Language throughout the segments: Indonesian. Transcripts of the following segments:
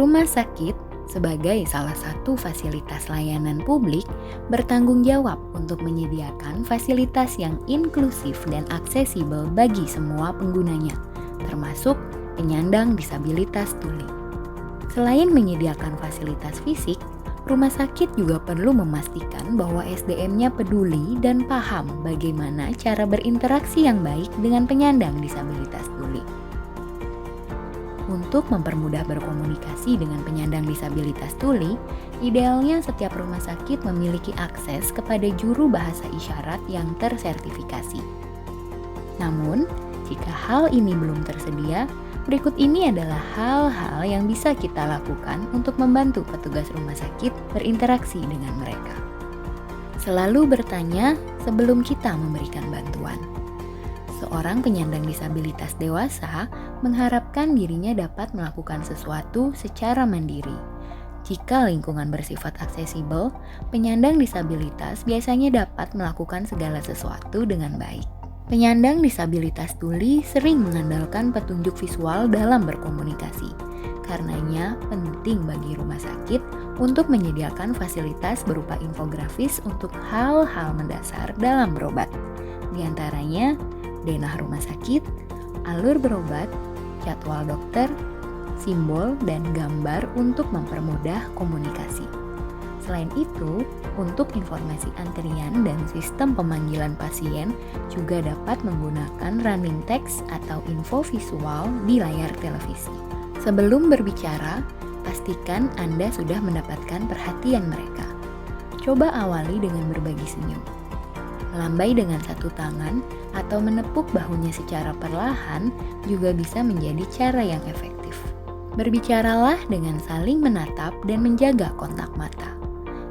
Rumah sakit sebagai salah satu fasilitas layanan publik bertanggung jawab untuk menyediakan fasilitas yang inklusif dan aksesibel bagi semua penggunanya, termasuk penyandang disabilitas tuli. Selain menyediakan fasilitas fisik, rumah sakit juga perlu memastikan bahwa SDM-nya peduli dan paham bagaimana cara berinteraksi yang baik dengan penyandang disabilitas tuli. Untuk mempermudah berkomunikasi dengan penyandang disabilitas tuli, idealnya setiap rumah sakit memiliki akses kepada juru bahasa isyarat yang tersertifikasi. Namun, jika hal ini belum tersedia, berikut ini adalah hal-hal yang bisa kita lakukan untuk membantu petugas rumah sakit berinteraksi dengan mereka. Selalu bertanya sebelum kita memberikan bantuan. Seorang penyandang disabilitas dewasa mengharapkan dirinya dapat melakukan sesuatu secara mandiri. Jika lingkungan bersifat aksesibel, penyandang disabilitas biasanya dapat melakukan segala sesuatu dengan baik. Penyandang disabilitas tuli sering mengandalkan petunjuk visual dalam berkomunikasi. Karenanya penting bagi rumah sakit untuk menyediakan fasilitas berupa infografis untuk hal-hal mendasar dalam berobat. Di antaranya, denah rumah sakit, alur berobat, jadwal dokter, simbol, dan gambar untuk mempermudah komunikasi. Selain itu, untuk informasi antrian dan sistem pemanggilan pasien juga dapat menggunakan running text atau info visual di layar televisi. Sebelum berbicara, pastikan Anda sudah mendapatkan perhatian mereka. Coba awali dengan berbagi senyum. Melambai dengan satu tangan atau menepuk bahunya secara perlahan juga bisa menjadi cara yang efektif. Berbicaralah dengan saling menatap dan menjaga kontak mata.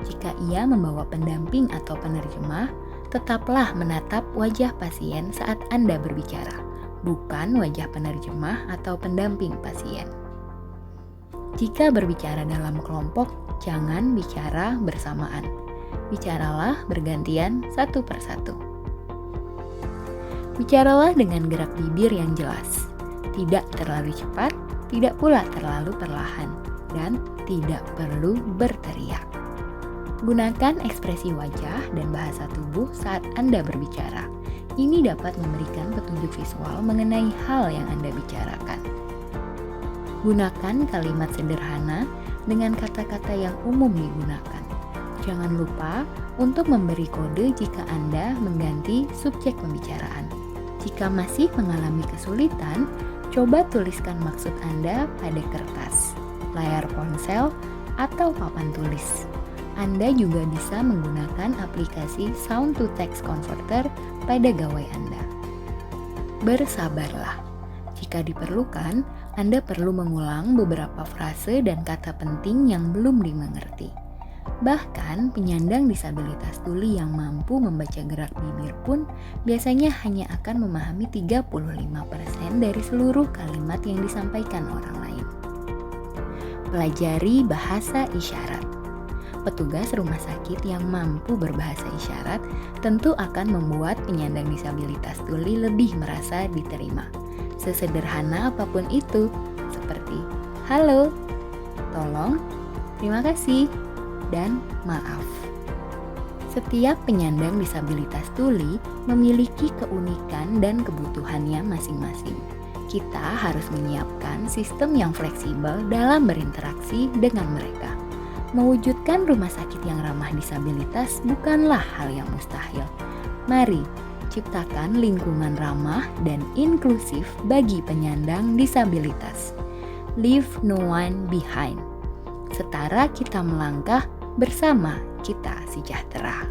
Jika ia membawa pendamping atau penerjemah, tetaplah menatap wajah pasien saat Anda berbicara, bukan wajah penerjemah atau pendamping pasien. Jika berbicara dalam kelompok, jangan bicara bersamaan. Bicaralah bergantian satu persatu. Bicaralah dengan gerak bibir yang jelas, tidak terlalu cepat, tidak pula terlalu perlahan, dan tidak perlu berteriak. Gunakan ekspresi wajah dan bahasa tubuh saat Anda berbicara. Ini dapat memberikan petunjuk visual mengenai hal yang Anda bicarakan. Gunakan kalimat sederhana dengan kata-kata yang umum digunakan. Jangan lupa untuk memberi kode jika Anda mengganti subjek pembicaraan. Jika masih mengalami kesulitan, coba tuliskan maksud Anda pada kertas, layar ponsel, atau papan tulis. Anda juga bisa menggunakan aplikasi Sound to Text Converter pada gawai Anda. Bersabarlah. Jika diperlukan, Anda perlu mengulang beberapa frase dan kata penting yang belum dimengerti. Bahkan, penyandang disabilitas tuli yang mampu membaca gerak bibir pun biasanya hanya akan memahami 35% dari seluruh kalimat yang disampaikan orang lain. Pelajari bahasa isyarat. Petugas rumah sakit yang mampu berbahasa isyarat tentu akan membuat penyandang disabilitas tuli lebih merasa diterima. Sesederhana apapun itu, seperti "halo", "tolong", "terima kasih", dan "maaf". Setiap penyandang disabilitas tuli memiliki keunikan dan kebutuhannya masing-masing. Kita harus menyiapkan sistem yang fleksibel dalam berinteraksi dengan mereka. Mewujudkan rumah sakit yang ramah disabilitas bukanlah hal yang mustahil. Mari ciptakan lingkungan ramah dan inklusif bagi penyandang disabilitas. Leave no one behind. Setara kita melangkah, bersama kita sejahtera.